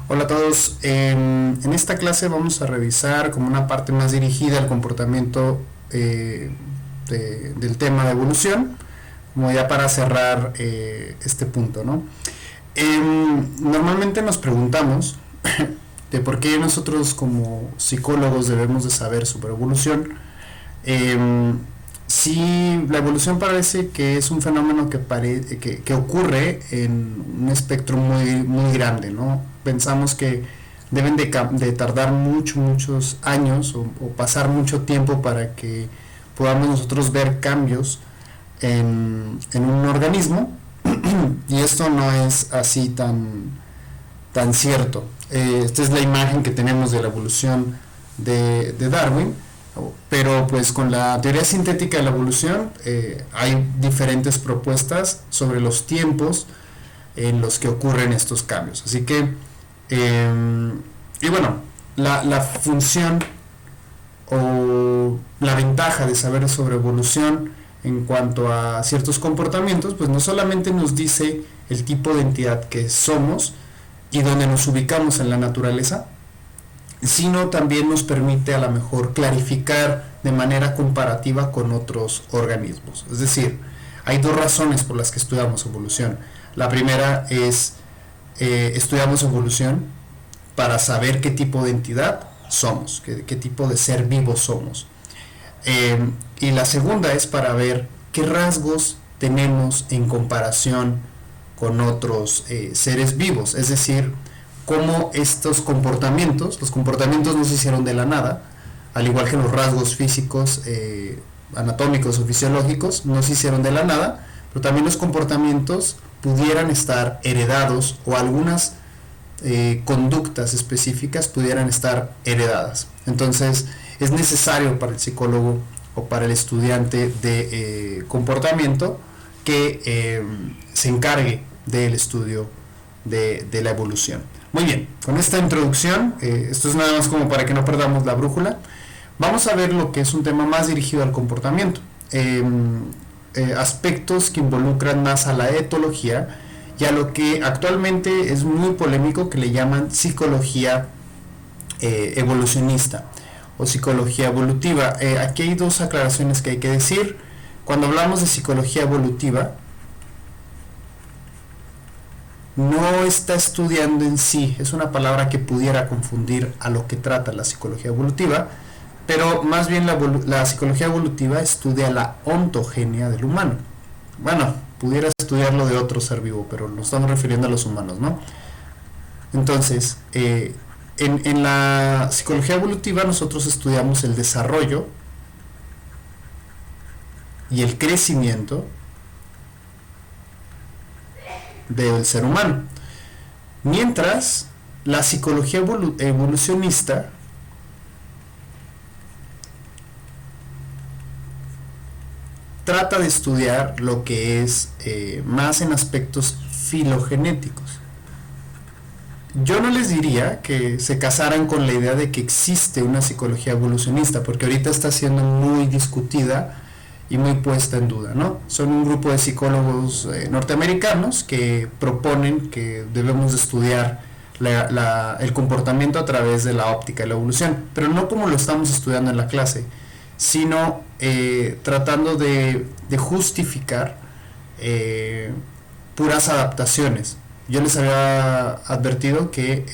Hola a todos. En esta clase vamos a revisar como una parte más dirigida al comportamiento del tema de evolución, como ya para cerrar este punto, ¿no? Normalmente nos preguntamos de por qué nosotros como psicólogos debemos de saber sobre evolución. Si la evolución parece que es un fenómeno que ocurre en un espectro muy grande, ¿no? Pensamos que deben de tardar muchos años o pasar mucho tiempo para que podamos nosotros ver cambios en un organismo y esto no es así tan cierto. Esta es la imagen que tenemos de la evolución de Darwin. Pero pues con la teoría sintética de la evolución hay diferentes propuestas sobre los tiempos en los que ocurren estos cambios. Así que, y bueno, la función o la ventaja de saber sobre evolución en cuanto a ciertos comportamientos, pues no solamente nos dice el tipo de entidad que somos y dónde nos ubicamos en la naturaleza, sino también nos permite a lo mejor clarificar de manera comparativa con otros organismos. Es decir, hay dos razones por las que estudiamos evolución. La primera es estudiamos evolución para saber qué tipo de entidad somos, qué tipo de ser vivo somos. Y la segunda es para ver qué rasgos tenemos en comparación con otros seres vivos, es decir, cómo estos comportamientos, los comportamientos no se hicieron de la nada, al igual que los rasgos físicos, anatómicos o fisiológicos, no se hicieron de la nada, pero también los comportamientos pudieran estar heredados o algunas conductas específicas pudieran estar heredadas. Entonces es necesario para el psicólogo o para el estudiante de comportamiento que se encargue del estudio de la evolución. Muy bien, con esta introducción, esto es nada más como para que no perdamos la brújula, vamos a ver lo que es un tema más dirigido al comportamiento, aspectos que involucran más a la etología y a lo que actualmente es muy polémico, que le llaman psicología evolucionista o psicología evolutiva. Aquí hay dos aclaraciones que hay que decir. Cuando hablamos de psicología evolutiva, no está estudiando en sí, es una palabra que pudiera confundir a lo que trata la psicología evolutiva, pero más bien la psicología evolutiva estudia la ontogenia del humano. Bueno, pudiera estudiarlo de otro ser vivo, pero nos estamos refiriendo a los humanos, ¿no? Entonces, en la psicología evolutiva nosotros estudiamos el desarrollo y el crecimiento del ser humano, mientras la psicología evolucionista trata de estudiar lo que es más en aspectos filogenéticos. Yo no les diría que se casaran con la idea de que existe una psicología evolucionista, porque ahorita está siendo muy discutida y muy puesta en duda, ¿no? Son un grupo de psicólogos norteamericanos que proponen que debemos de estudiar el comportamiento a través de la óptica de la evolución, pero no como lo estamos estudiando en la clase, sino tratando de justificar puras adaptaciones. Yo les había advertido que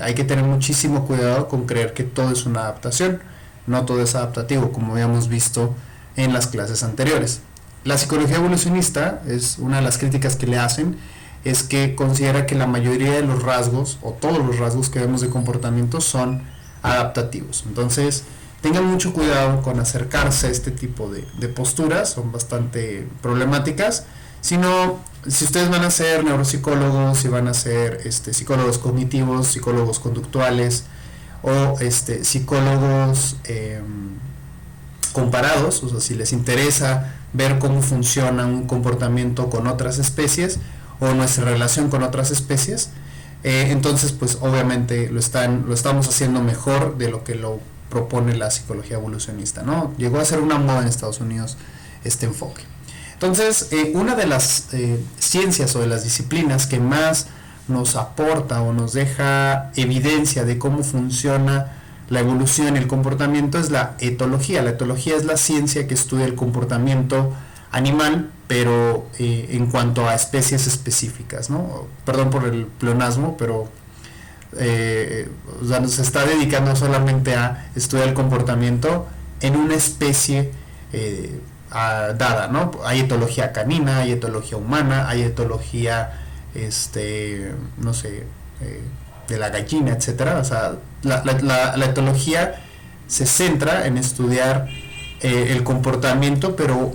hay que tener muchísimo cuidado con creer que todo es una adaptación, no todo es adaptativo, como habíamos visto en las clases anteriores. La psicología evolucionista, es una de las críticas que le hacen, es que considera que la mayoría de los rasgos, o todos los rasgos que vemos de comportamiento, son adaptativos. Entonces, tengan mucho cuidado con acercarse a este tipo de posturas, son bastante problemáticas. Si ustedes van a ser neuropsicólogos, si van a ser psicólogos cognitivos, psicólogos conductuales o psicólogos comparados, o sea, si les interesa ver cómo funciona un comportamiento con otras especies o nuestra relación con otras especies, entonces pues obviamente lo estamos haciendo mejor de lo que lo propone la psicología evolucionista, ¿no? Llegó a ser una moda en Estados Unidos este enfoque. Entonces, una de las ciencias o de las disciplinas que más nos aporta o nos deja evidencia de cómo funciona la evolución y el comportamiento es la etología. La etología es la ciencia que estudia el comportamiento animal, pero en cuanto a especies específicas, ¿no? Perdón por el pleonasmo, pero o sea, nos está dedicando solamente a estudiar el comportamiento en una especie dada, ¿no? Hay etología canina, hay etología humana, hay etología, no sé, de la gallina, etcétera. O sea, la etología se centra en estudiar el comportamiento, pero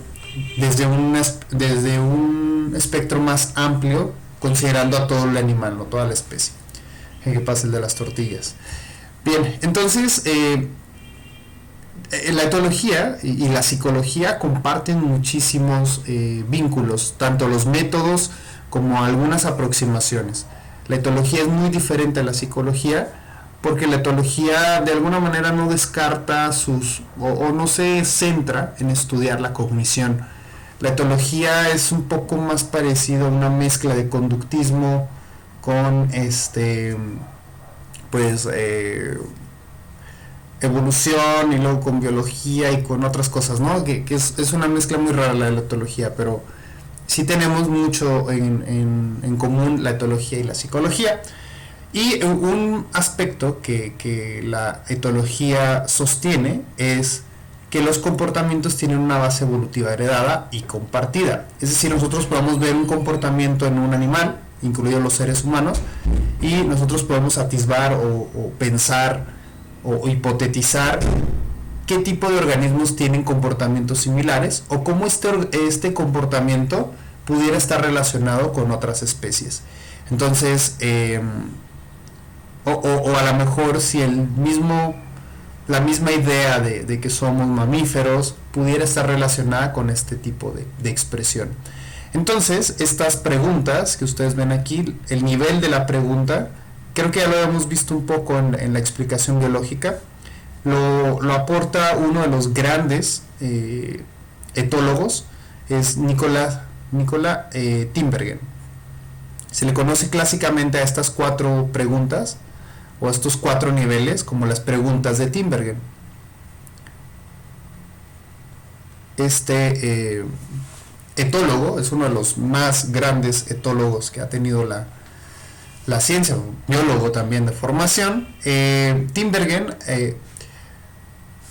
desde un espectro más amplio, considerando a todo el animal, no toda la especie. Que pasa el de las tortillas. Bien, entonces la etología y la psicología comparten muchísimos vínculos, tanto los métodos como algunas aproximaciones. La etología es muy diferente a la psicología porque la etología de alguna manera no descarta o no se centra en estudiar la cognición. La etología es un poco más parecido a una mezcla de conductismo con evolución y luego con biología y con otras cosas, ¿no? Que es una mezcla muy rara la etología, pero sí tenemos mucho en común la etología y la psicología. Y un aspecto que la etología sostiene es que los comportamientos tienen una base evolutiva heredada y compartida. Es decir, nosotros podemos ver un comportamiento en un animal, incluidos los seres humanos, y nosotros podemos atisbar o pensar o hipotetizar qué tipo de organismos tienen comportamientos similares o cómo este comportamiento pudiera estar relacionado con otras especies. Entonces, o a lo mejor si la misma idea de que somos mamíferos pudiera estar relacionada con este tipo de expresión. Entonces, estas preguntas que ustedes ven aquí, el nivel de la pregunta, creo que ya lo habíamos visto un poco en la explicación biológica, lo aporta uno de los grandes etólogos, es Nicola Tinbergen. Se le conoce clásicamente a estas 4 preguntas o a estos 4 niveles como las preguntas de Tinbergen. Etólogo es uno de los más grandes etólogos que ha tenido la ciencia, biólogo también de formación. Tinbergen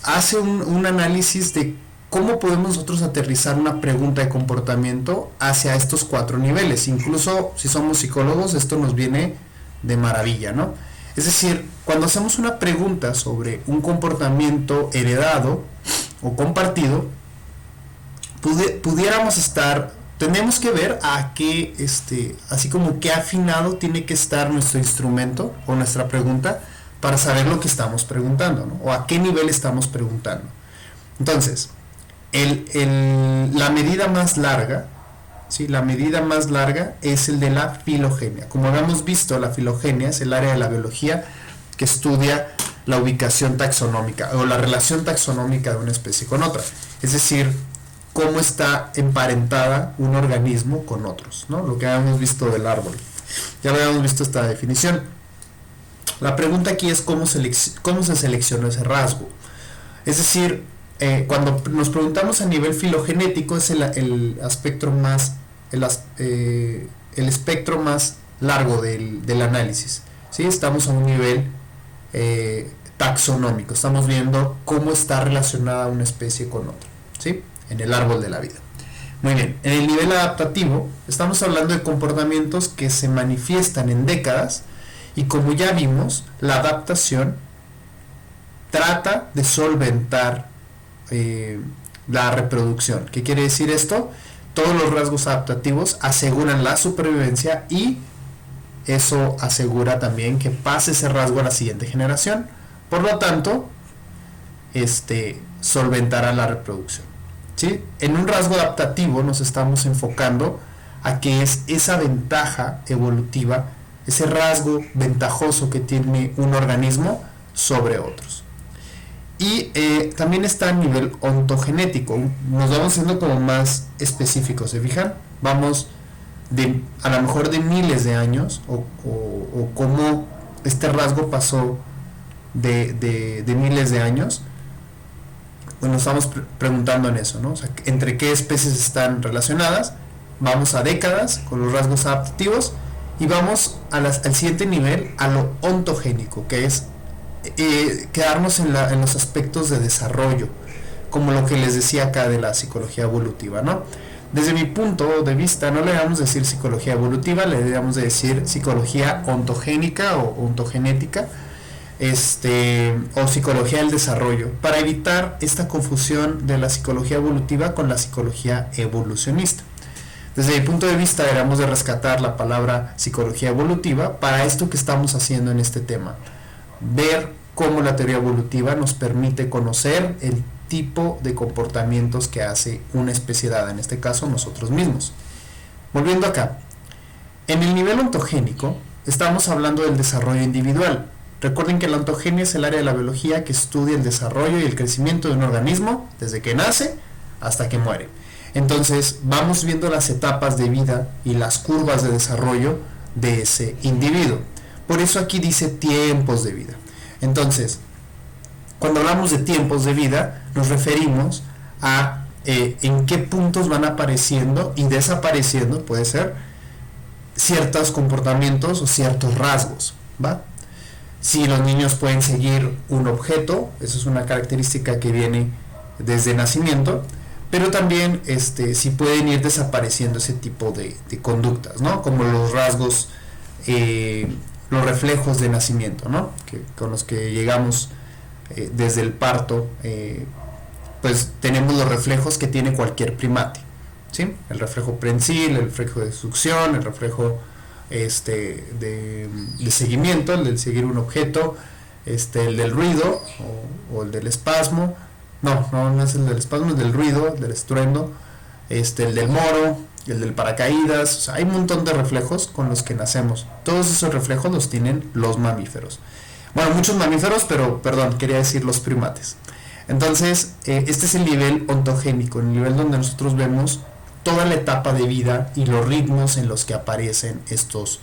hace un análisis de cómo podemos nosotros aterrizar una pregunta de comportamiento hacia estos 4 niveles. Incluso si somos psicólogos, esto nos viene de maravilla, ¿no? Es decir, cuando hacemos una pregunta sobre un comportamiento heredado o compartido, tenemos que ver a qué, así como qué afinado tiene que estar nuestro instrumento o nuestra pregunta para saber lo que estamos preguntando, ¿no? O a qué nivel estamos preguntando. Entonces, la medida más larga, ¿sí? La medida más larga es el de la filogenia. Como habíamos visto, la filogenia es el área de la biología que estudia la ubicación taxonómica o la relación taxonómica de una especie con otra. Es decir, cómo está emparentada un organismo con otros, ¿no? Lo que habíamos visto del árbol. Ya habíamos visto esta definición. La pregunta aquí es cómo se seleccionó ese rasgo. Es decir, cuando nos preguntamos a nivel filogenético es el espectro más largo del análisis, ¿sí? Estamos a un nivel taxonómico, estamos viendo cómo está relacionada una especie con otra, ¿sí? En el árbol de la vida. Muy bien, en el nivel adaptativo estamos hablando de comportamientos que se manifiestan en décadas y como ya vimos, la adaptación trata de solventar la reproducción. ¿Qué quiere decir esto? Todos los rasgos adaptativos aseguran la supervivencia y eso asegura también que pase ese rasgo a la siguiente generación. Por lo tanto, solventará la reproducción, ¿sí? En un rasgo adaptativo nos estamos enfocando a que es esa ventaja evolutiva, ese rasgo ventajoso que tiene un organismo sobre otros. Y también está a nivel ontogenético. Nos vamos siendo como más específicos, ¿se fijan? Vamos a lo mejor de miles de años, o cómo este rasgo pasó de miles de años. Bueno, estamos preguntando en eso, ¿no? O sea, entre qué especies están relacionadas. Vamos a décadas con los rasgos adaptativos y vamos al siguiente nivel, a lo ontogénico, que es quedarnos en los aspectos de desarrollo, como lo que les decía acá de la psicología evolutiva, ¿no? Desde mi punto de vista, no le debemos decir psicología evolutiva, le debemos decir psicología ontogénica o ontogenética, o psicología del desarrollo, para evitar esta confusión de la psicología evolutiva con la psicología evolucionista. Desde mi punto de vista, debemos de rescatar la palabra psicología evolutiva para esto que estamos haciendo en este tema, ver cómo la teoría evolutiva nos permite conocer el tipo de comportamientos que hace una especie dada, en este caso nosotros mismos. Volviendo acá, en el nivel ontogénico estamos hablando del desarrollo individual. Recuerden que la ontogenia es el área de la biología que estudia el desarrollo y el crecimiento de un organismo desde que nace hasta que muere. Entonces vamos viendo las etapas de vida y las curvas de desarrollo de ese individuo. Por eso aquí dice tiempos de vida. Entonces, cuando hablamos de tiempos de vida, nos referimos a en qué puntos van apareciendo y desapareciendo, puede ser, ciertos comportamientos o ciertos rasgos, ¿va? Si los niños pueden seguir un objeto, eso es una característica que viene desde nacimiento, pero también si pueden ir desapareciendo ese tipo de conductas, ¿no? Como los rasgos, los reflejos de nacimiento, ¿no? Con los que llegamos desde el parto, pues tenemos los reflejos que tiene cualquier primate, ¿sí? El reflejo prensil, el reflejo de succión, el reflejo de seguimiento, el del seguir un objeto, el del ruido o el del espasmo. No es el del espasmo, es del ruido, el del estruendo, el del moro, el del paracaídas. O sea, hay un montón de reflejos con los que nacemos. Todos esos reflejos los tienen los mamíferos. Bueno, muchos mamíferos, pero perdón, quería decir los primates. Entonces, este es el nivel ontogénico, el nivel donde nosotros vemos toda la etapa de vida y los ritmos en los que aparecen estos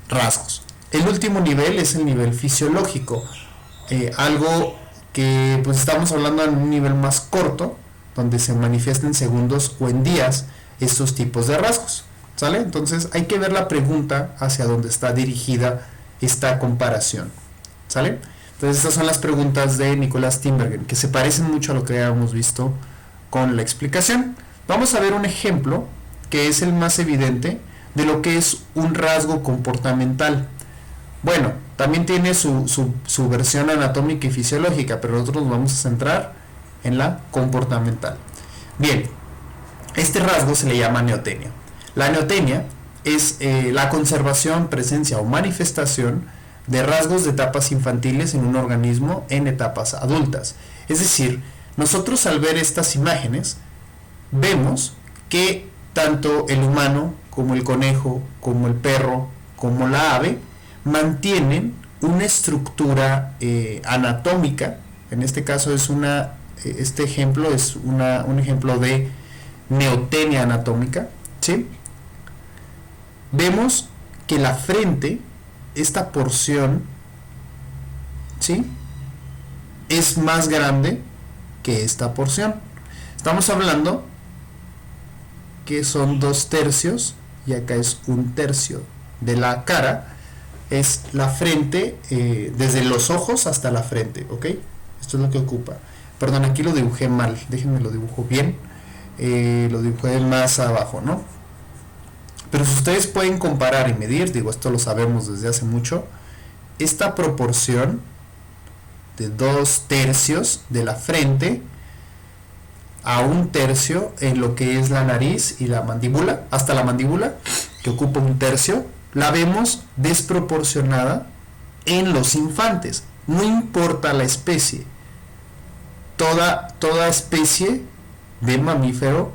rasgos. El último nivel es el nivel fisiológico, algo que pues estamos hablando en un nivel más corto, donde se manifiesta en segundos o en días estos tipos de rasgos, ¿sale? Entonces hay que ver la pregunta hacia dónde está dirigida esta comparación, ¿sale? Entonces estas son las preguntas de Nicolás Tinbergen, que se parecen mucho a lo que habíamos visto con la explicación. Vamos a ver un ejemplo que es el más evidente de lo que es un rasgo comportamental. Bueno, también tiene su versión anatómica y fisiológica, pero nosotros nos vamos a centrar en la comportamental. Bien, este rasgo se le llama neotenia. La neotenia es la conservación, presencia o manifestación de rasgos de etapas infantiles en un organismo en etapas adultas. Es decir, nosotros al ver estas imágenes vemos que tanto el humano como el conejo, como el perro, como la ave mantienen una estructura anatómica. En este caso es este ejemplo es un ejemplo de neotenia anatómica, ¿sí? Vemos que la frente, esta porción, ¿sí?, es más grande que esta porción. Estamos hablando que son 2/3 y acá es 1/3 de la cara. Es la frente, desde los ojos hasta la frente, ¿ok? Esto es lo que ocupa. Perdón, aquí lo dibujé mal, déjenme lo dibujo bien. Lo dibujé más abajo, ¿no? Pero si ustedes pueden comparar y medir, digo, esto lo sabemos desde hace mucho, esta proporción de 2/3 de la frente a 1/3 en lo que es la nariz y la mandíbula, hasta la mandíbula, que ocupa 1/3, la vemos desproporcionada en los infantes. No importa la especie, toda especie de mamífero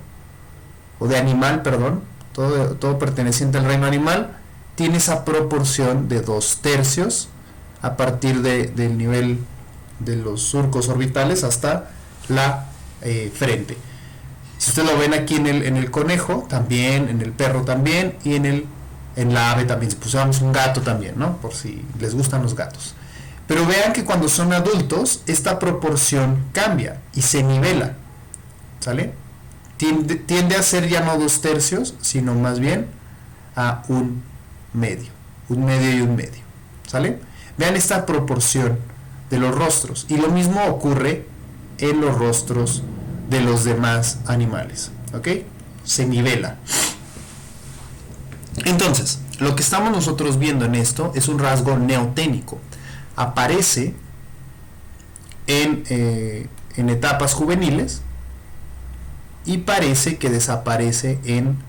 o de animal, perdón, todo perteneciente al reino animal tiene esa proporción de 2/3 a partir del nivel de los surcos orbitales hasta la frente. Si ustedes lo ven aquí en el conejo, también, en el perro también, y en la ave también. Si pusiéramos un gato también, ¿no? Por si les gustan los gatos. Pero vean que cuando son adultos, esta proporción cambia y se nivela, ¿sale? Tiende a ser ya no 2/3, sino más bien a un medio y un medio, ¿sale? Vean esta proporción de los rostros, y lo mismo ocurre en los rostros de los demás animales, ¿ok? Se nivela. Entonces, lo que estamos nosotros viendo en esto es un rasgo neoténico. Aparece en etapas juveniles y parece que desaparece en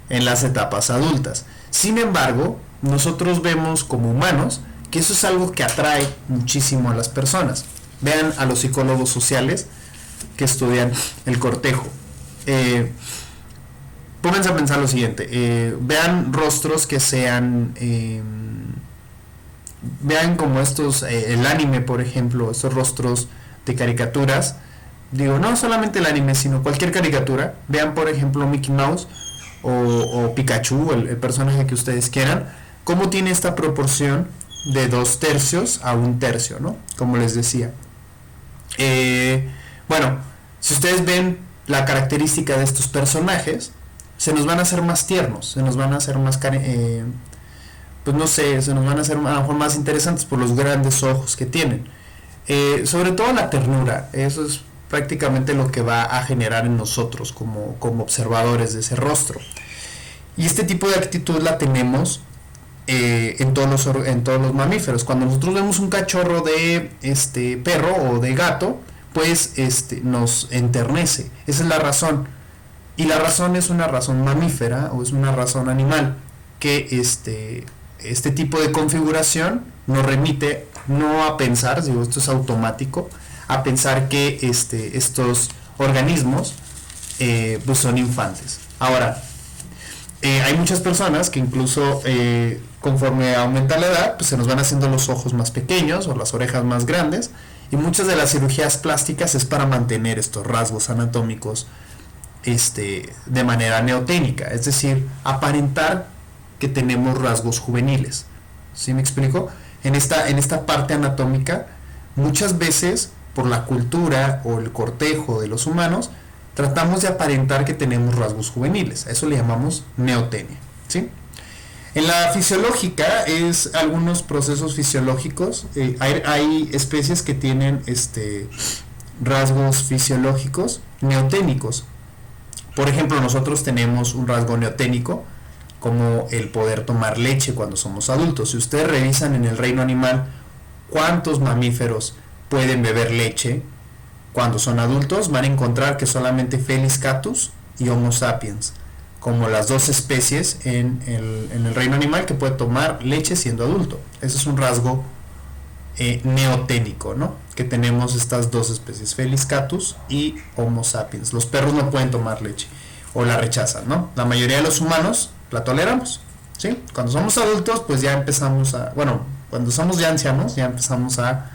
las etapas adultas. Sin embargo, nosotros vemos como humanos que eso es algo que atrae muchísimo a las personas. Vean a los psicólogos sociales que estudian el cortejo. Pónganse a pensar lo siguiente. Vean rostros que sean... vean como estos, el anime, por ejemplo, estos rostros de caricaturas. Digo, no solamente el anime, sino cualquier caricatura. Vean, por ejemplo, Mickey Mouse o Pikachu, el personaje que ustedes quieran. Cómo tiene esta proporción de 2/3 a 1/3, ¿no? Como les decía. Bueno, si ustedes ven la característica de estos personajes, se nos van a hacer más tiernos, se nos van a hacer más, pues no sé, se nos van a hacer a lo mejor más interesantes por los grandes ojos que tienen. Sobre todo la ternura, eso es prácticamente lo que va a generar en nosotros como observadores de ese rostro. Y este tipo de actitud la tenemos en todos los mamíferos. Cuando nosotros vemos un cachorro de perro o de gato, pues nos enternece. Esa es la razón. Y la razón es una razón mamífera o es una razón animal, que este tipo de configuración nos remite no a pensar, digo, esto es automático, a pensar que estos organismos pues son infantes. Ahora, hay muchas personas que incluso conforme aumenta la edad, pues se nos van haciendo los ojos más pequeños o las orejas más grandes, y muchas de las cirugías plásticas es para mantener estos rasgos anatómicos de manera neoténica, es decir, aparentar que tenemos rasgos juveniles. ¿Sí me explico? En esta parte anatómica, muchas veces por la cultura o el cortejo de los humanos, tratamos de aparentar que tenemos rasgos juveniles. A eso le llamamos neotenia, ¿sí? En la fisiológica es algunos procesos fisiológicos. Hay especies que tienen rasgos fisiológicos neoténicos. Por ejemplo, nosotros tenemos un rasgo neoténico como el poder tomar leche cuando somos adultos. Si ustedes revisan en el reino animal cuántos mamíferos pueden beber leche cuando son adultos, van a encontrar que solamente Felis catus y Homo sapiens, como las dos especies en el reino animal que puede tomar leche siendo adulto. Ese es un rasgo neoténico, ¿no? Que tenemos estas dos especies, Felis catus y Homo sapiens. Los perros no pueden tomar leche o la rechazan, ¿no? La mayoría de los humanos la toleramos, ¿sí? Cuando somos adultos, pues ya empezamos a, bueno, cuando somos ya ancianos, ya empezamos a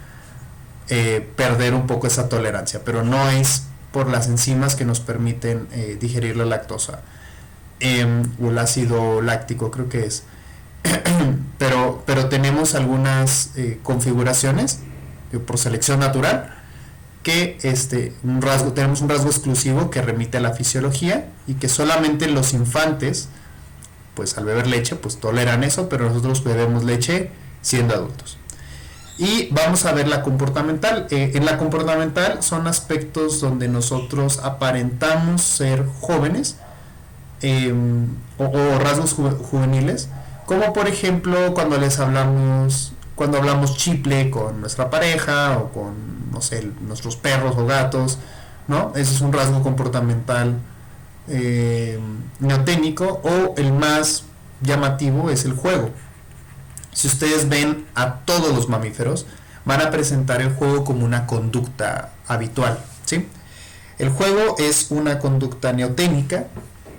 perder un poco esa tolerancia, pero no es por las enzimas que nos permiten digerir la lactosa o el ácido láctico, creo que es. pero tenemos configuraciones por selección natural que tenemos un rasgo exclusivo que remite a la fisiología y que solamente los infantes, pues al beber leche, pues toleran eso, pero nosotros bebemos leche siendo adultos. Y vamos a ver la comportamental. En la comportamental son aspectos donde nosotros aparentamos ser jóvenes o rasgos juveniles, como por ejemplo cuando hablamos chiple con nuestra pareja o con, no sé, nuestros perros o gatos, ¿no? Ese es un rasgo comportamental neoténico. O el más llamativo es el juego. Si ustedes ven a todos los mamíferos, van a presentar el juego como una conducta habitual, ¿sí? El juego es una conducta neoténica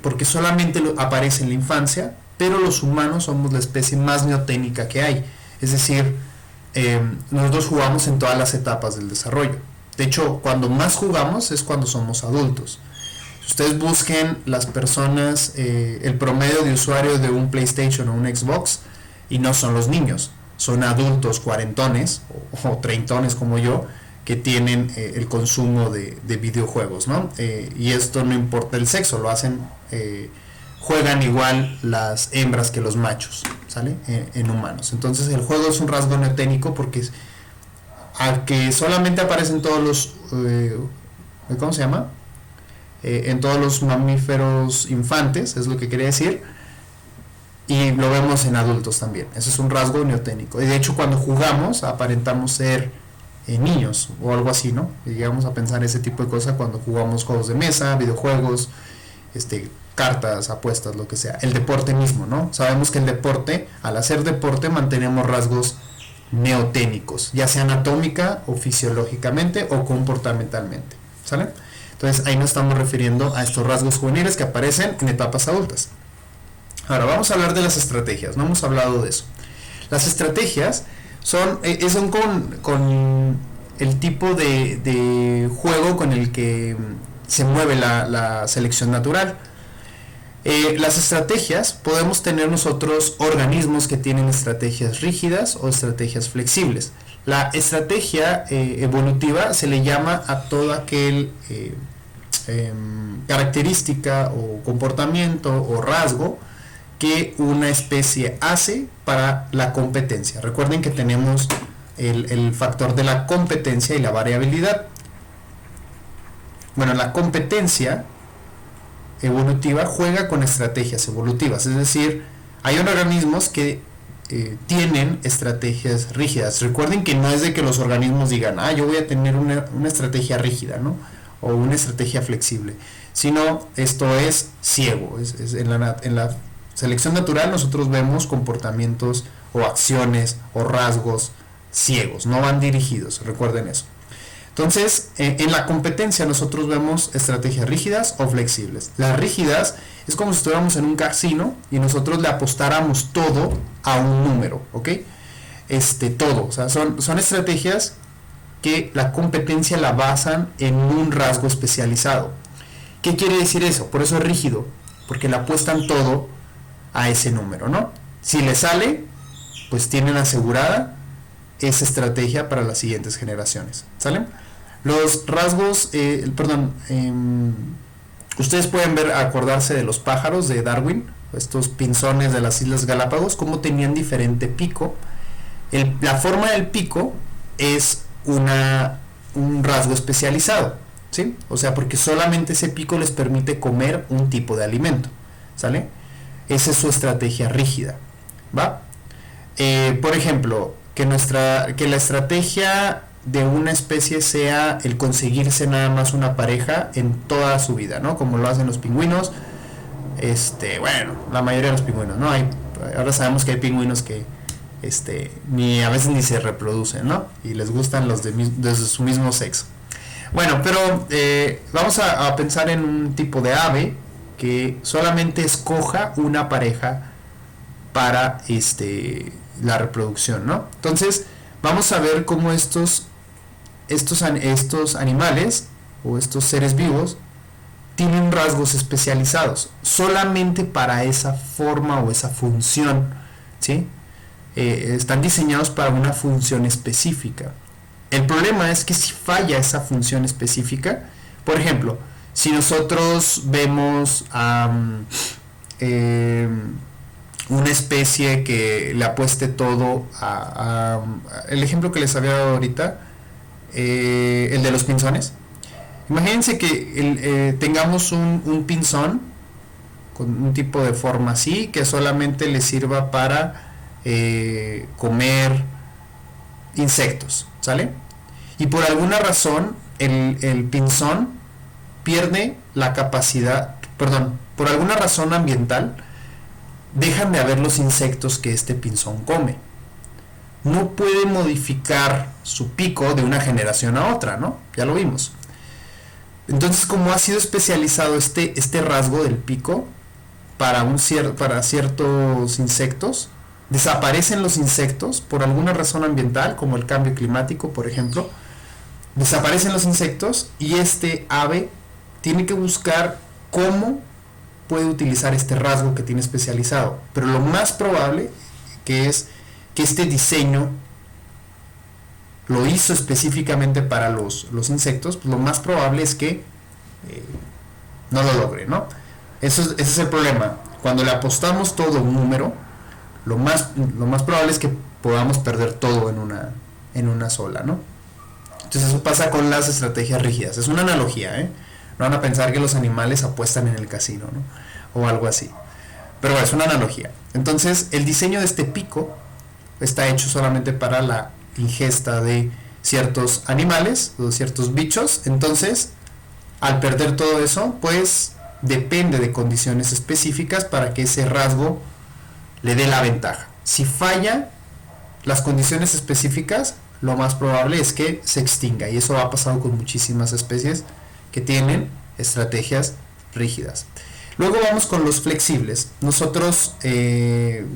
porque solamente aparece en la infancia, pero los humanos somos la especie más neoténica que hay. Es decir, nosotros jugamos en todas las etapas del desarrollo. De hecho, cuando más jugamos es cuando somos adultos. Ustedes busquen las personas, el promedio de usuario de un PlayStation o un Xbox, y no son los niños, son adultos cuarentones o treintones como yo, que tienen el consumo de videojuegos, ¿no? Y esto no importa el sexo, lo hacen, juegan igual las hembras que los machos, ¿sale? En humanos. Entonces el juego es un rasgo neoténico porque al que solamente aparecen todos los, ¿cómo se llama? En todos los mamíferos infantes, es lo que quería decir, y lo vemos en adultos también. Ese es un rasgo neoténico. Y de hecho cuando jugamos aparentamos ser niños o algo así, ¿no? Y llegamos a pensar ese tipo de cosas cuando jugamos juegos de mesa, videojuegos, cartas, apuestas, lo que sea. El deporte mismo, ¿no? Sabemos que el deporte, al hacer deporte, mantenemos rasgos neoténicos, ya sea anatómica o fisiológicamente o comportamentalmente, ¿sale? Entonces ahí nos estamos refiriendo a estos rasgos juveniles que aparecen en etapas adultas. Ahora vamos a hablar de las estrategias, no hemos hablado de eso. Las estrategias son con el tipo de juego con el que se mueve la selección natural. Las estrategias, podemos tener nosotros organismos que tienen estrategias rígidas o estrategias flexibles. La estrategia evolutiva se le llama a todo aquel característica o comportamiento o rasgo que una especie hace para la competencia. Recuerden que tenemos el factor de la competencia y la variabilidad. Bueno, la competencia evolutiva juega con estrategias evolutivas, es decir, hay organismos que tienen estrategias rígidas. Recuerden que no es de que los organismos digan, yo voy a tener una estrategia rígida, ¿no? O una estrategia flexible, sino esto es ciego. En la selección natural nosotros vemos comportamientos o acciones o rasgos ciegos, no van dirigidos, recuerden eso. Entonces, en la competencia nosotros vemos estrategias rígidas o flexibles. Las rígidas es como si estuviéramos en un casino y nosotros le apostáramos todo a un número, ¿ok? Todo, o sea, son estrategias que la competencia la basan en un rasgo especializado. ¿Qué quiere decir eso? Por eso es rígido, porque le apuestan todo a ese número, ¿no? Si le sale, pues tienen asegurada esa estrategia para las siguientes generaciones, ¿sale? Los rasgos, ustedes pueden acordarse de los pájaros de Darwin, estos pinzones de las Islas Galápagos, cómo tenían diferente pico. La forma del pico es un rasgo especializado, ¿sí? O sea, porque solamente ese pico les permite comer un tipo de alimento, ¿sale? Esa es su estrategia rígida, ¿va? Por ejemplo, que la estrategia de una especie sea el conseguirse nada más una pareja en toda su vida, ¿no? Como lo hacen los pingüinos, bueno, la mayoría de los pingüinos, ¿no? Ahora sabemos que hay pingüinos que a veces ni se reproducen, ¿no? Y les gustan los de su mismo sexo. Bueno, pero vamos a pensar en un tipo de ave que solamente escoja una pareja para la reproducción, ¿no? Entonces vamos a ver cómo estos animales o estos seres vivos tienen rasgos especializados solamente para esa forma o esa función, ¿sí? Están diseñados para una función específica. El problema es que si falla esa función específica, por ejemplo, si nosotros vemos una especie que le apueste todo el ejemplo que les había dado ahorita, el de los pinzones. Imagínense que tengamos un pinzón con un tipo de forma así, que solamente le sirva para comer insectos, ¿sale? Y por alguna razón el pinzón pierde la capacidad, por alguna razón ambiental, dejan de haber los insectos que este pinzón come. No puede modificar su pico de una generación a otra, ¿no? Ya lo vimos. Entonces, como ha sido especializado este rasgo del pico para ciertos insectos, desaparecen los insectos por alguna razón ambiental, como el cambio climático, por ejemplo. Desaparecen los insectos y este ave tiene que buscar cómo puede utilizar este rasgo que tiene especializado, pero lo más probable que es que este diseño lo hizo específicamente para los insectos, pues lo más probable es que no lo logre, ¿no? Ese es el problema. Cuando le apostamos todo a un número, lo más probable es que podamos perder todo en una sola, ¿no? Entonces eso pasa con las estrategias rígidas. Es una analogía, ¿eh? No van a pensar que los animales apuestan en el casino, ¿no? O algo así. Pero bueno, es una analogía. Entonces el diseño de este pico está hecho solamente para la ingesta de ciertos animales o ciertos bichos. Entonces, al perder todo eso, pues depende de condiciones específicas para que ese rasgo le dé la ventaja. Si falla las condiciones específicas, lo más probable es que se extinga, y eso ha pasado con muchísimas especies que tienen estrategias rígidas. Luego vamos con los flexibles. Nosotros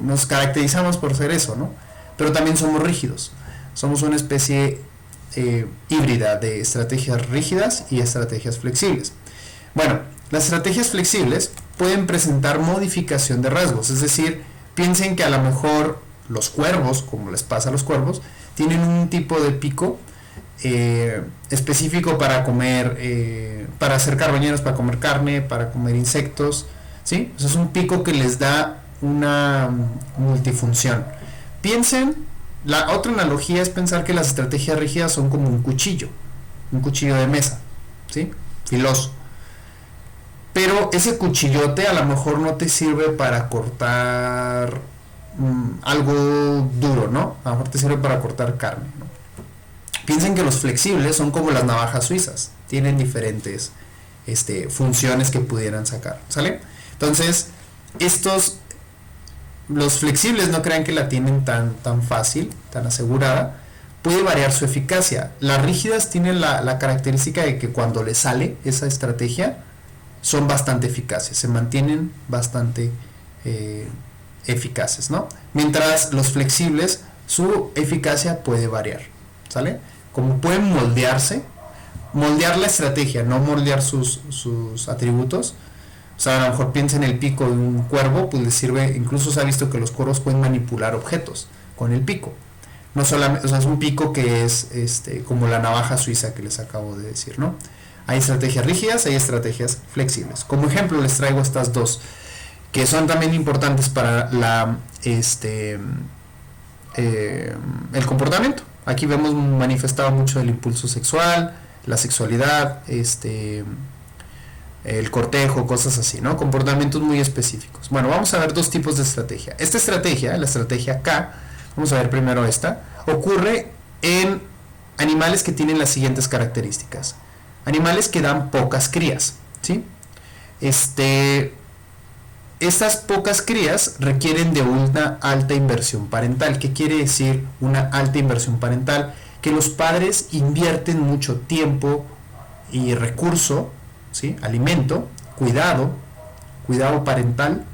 nos caracterizamos por ser eso, ¿no? Pero también somos rígidos. Somos una especie híbrida de estrategias rígidas y estrategias flexibles. Bueno, las estrategias flexibles pueden presentar modificación de rasgos, es decir, piensen que a lo mejor los cuervos, como les pasa a los cuervos, tienen un tipo de pico específico para comer, para hacer carroñeros, para comer carne, para comer insectos, ¿sí? O sea, es un pico que les da una multifunción. Piensen, la otra analogía es pensar que las estrategias rígidas son como un cuchillo de mesa, ¿sí? Filoso. Pero ese cuchillote a lo mejor no te sirve para cortar algo duro, ¿no? A lo mejor te sirve para cortar carne, ¿no? Piensen que los flexibles son como las navajas suizas, tienen diferentes funciones que pudieran sacar, ¿sale? Entonces, los flexibles no crean que la tienen tan fácil, tan asegurada, puede variar su eficacia. Las rígidas tienen la característica de que cuando les sale esa estrategia, son bastante eficaces, se mantienen bastante eficaces, ¿no? Mientras los flexibles, su eficacia puede variar, ¿sale? Como pueden moldear la estrategia, no moldear sus atributos. O sea, a lo mejor piensa en el pico de un cuervo, pues les sirve, incluso se ha visto que los cuervos pueden manipular objetos con el pico. No solamente, o sea, es un pico que es como la navaja suiza que les acabo de decir, ¿no? Hay estrategias rígidas, hay estrategias flexibles. Como ejemplo les traigo estas dos, que son también importantes para el comportamiento. Aquí vemos manifestado mucho el impulso sexual, la sexualidad, el cortejo, cosas así, ¿no? Comportamientos muy específicos. Bueno, vamos a ver dos tipos de estrategia. Esta estrategia, la estrategia K, vamos a ver primero esta, ocurre en animales que tienen las siguientes características. Animales que dan pocas crías, ¿sí? Estas pocas crías requieren de una alta inversión parental. ¿Qué quiere decir una alta inversión parental? Que los padres invierten mucho tiempo y recurso, ¿sí? Alimento, cuidado parental,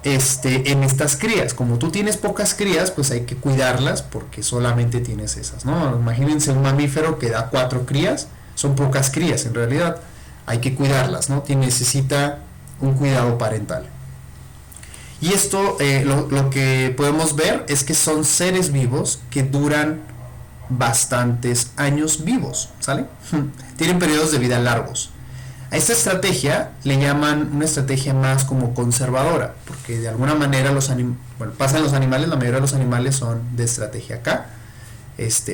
en estas crías. Como tú tienes pocas crías, pues hay que cuidarlas porque solamente tienes esas, ¿no? Imagínense un mamífero que da 4 crías, son pocas crías en realidad, hay que cuidarlas, ¿no? Necesita un cuidado parental. Y esto, lo que podemos ver es que son seres vivos que duran bastantes años vivos, ¿sale? Tienen periodos de vida largos. A esta estrategia le llaman una estrategia más como conservadora, porque de alguna manera pasan los animales, la mayoría de los animales son de estrategia K,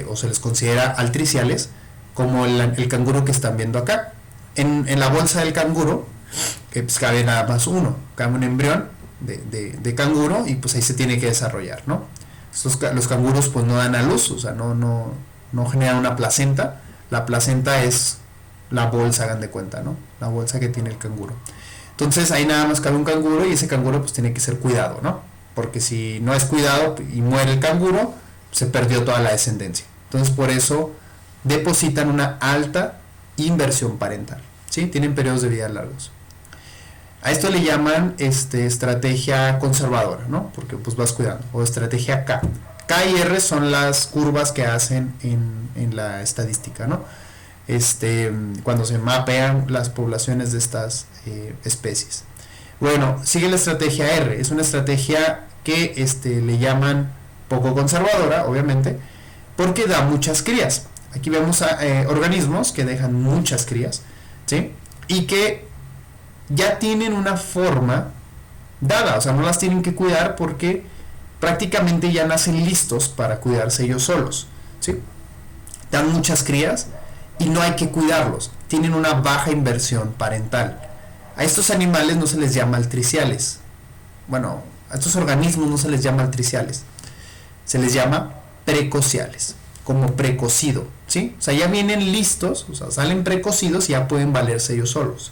o se les considera altriciales, como el canguro que están viendo acá. En la bolsa del canguro, pues cabe nada más cabe un embrión de canguro, y pues ahí se tiene que desarrollar, ¿no? Los canguros pues no dan a luz, o sea, no generan una placenta. La placenta es la bolsa, hagan de cuenta, ¿no? La bolsa que tiene el canguro. Entonces ahí nada más cabe un canguro, y ese canguro pues tiene que ser cuidado, ¿no? Porque si no es cuidado y muere el canguro, se perdió toda la descendencia. Entonces por eso depositan una alta inversión parental, ¿sí? Tienen periodos de vida largos. A esto le llaman estrategia conservadora, ¿no? Porque pues vas cuidando. O estrategia K. K y R son las curvas que hacen en la estadística, ¿no? cuando se mapean las poblaciones de estas especies. Bueno, sigue la estrategia R, es una estrategia que le llaman poco conservadora, obviamente, porque da muchas crías. Aquí vemos organismos que dejan muchas crías, ¿sí? Y que ya tienen una forma dada, o sea, no las tienen que cuidar porque prácticamente ya nacen listos para cuidarse ellos solos, ¿sí? Dan muchas crías y no hay que cuidarlos, tienen una baja inversión parental. A estos animales no se les llama altriciales. Bueno, a estos organismos no se les llama altriciales, se les llama precociales, como precocido, ¿sí? O sea, ya vienen listos, o sea, salen precocidos y ya pueden valerse ellos solos.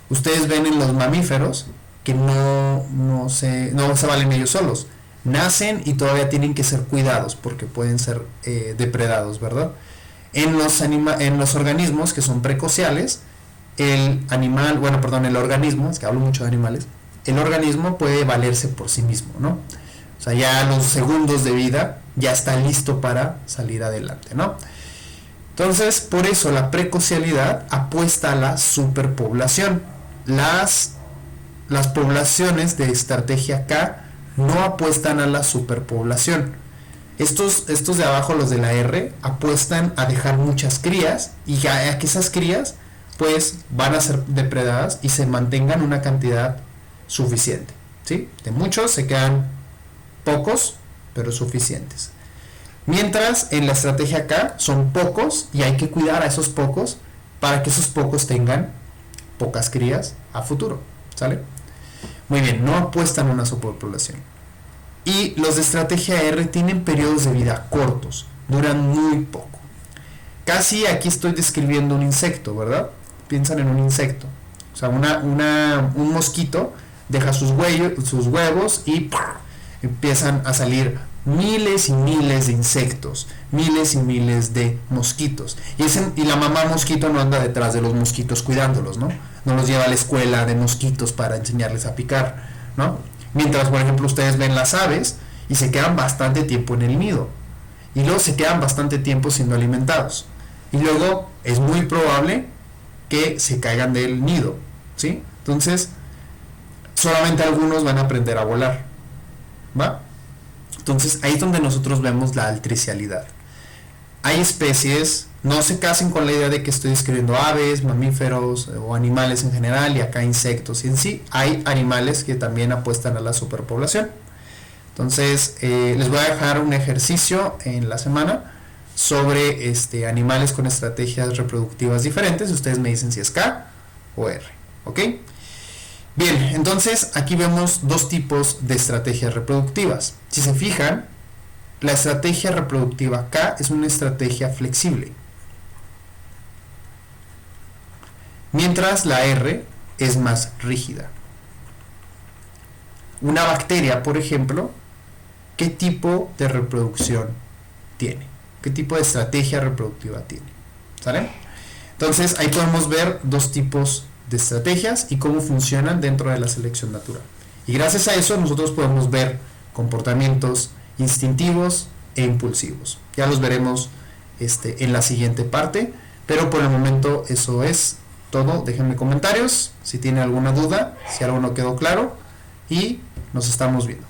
Ustedes ven en los mamíferos que no se valen ellos solos. Nacen y todavía tienen que ser cuidados porque pueden ser depredados, ¿verdad? En los organismos que son precociales, el organismo, es que hablo mucho de animales, el organismo puede valerse por sí mismo, ¿no? O sea, ya a los segundos de vida ya está listo para salir adelante, ¿no? Entonces, por eso la precocialidad apuesta a la superpoblación. Las poblaciones de estrategia K no apuestan a la superpoblación. Estos de abajo, los de la R, apuestan a dejar muchas crías y a que esas crías pues van a ser depredadas y se mantengan una cantidad suficiente, ¿sí? De muchos se quedan pocos, pero suficientes. Mientras en la estrategia K son pocos y hay que cuidar a esos pocos para que esos pocos tengan pocas crías a futuro, ¿sale? Muy bien, no apuestan a una superpoblación. Y los de estrategia R tienen periodos de vida cortos, duran muy poco. Casi aquí estoy describiendo un insecto, ¿verdad? Piensan en un insecto. O sea, un mosquito deja sus huevos y empiezan a salir miles y miles de insectos, miles y miles de mosquitos. Y la mamá mosquito no anda detrás de los mosquitos cuidándolos, ¿no? No los lleva a la escuela de mosquitos para enseñarles a picar, ¿no? Mientras, por ejemplo, ustedes ven las aves y se quedan bastante tiempo en el nido. Y luego se quedan bastante tiempo siendo alimentados. Y luego es muy probable que se caigan del nido, ¿sí? Entonces, solamente algunos van a aprender a volar, ¿va? Entonces, ahí es donde nosotros vemos la altricialidad. Hay especies, no se casen con la idea de que estoy describiendo aves, mamíferos o animales en general y acá insectos. Y en sí, hay animales que también apuestan a la superpoblación. Entonces, les voy a dejar un ejercicio en la semana sobre animales con estrategias reproductivas diferentes. Ustedes me dicen si es K o R, ¿ok? Bien, entonces aquí vemos dos tipos de estrategias reproductivas. Si se fijan, la estrategia reproductiva K es una estrategia flexible, mientras la R es más rígida. Una bacteria, por ejemplo, ¿qué tipo de reproducción tiene? ¿Qué tipo de estrategia reproductiva tiene? ¿Sale? Entonces ahí podemos ver dos tipos de estrategias y cómo funcionan dentro de la selección natural. Y gracias a eso nosotros podemos ver comportamientos instintivos e impulsivos. Ya los veremos en la siguiente parte, pero por el momento eso es todo. Déjenme comentarios si tienen alguna duda, si algo no quedó claro y nos estamos viendo.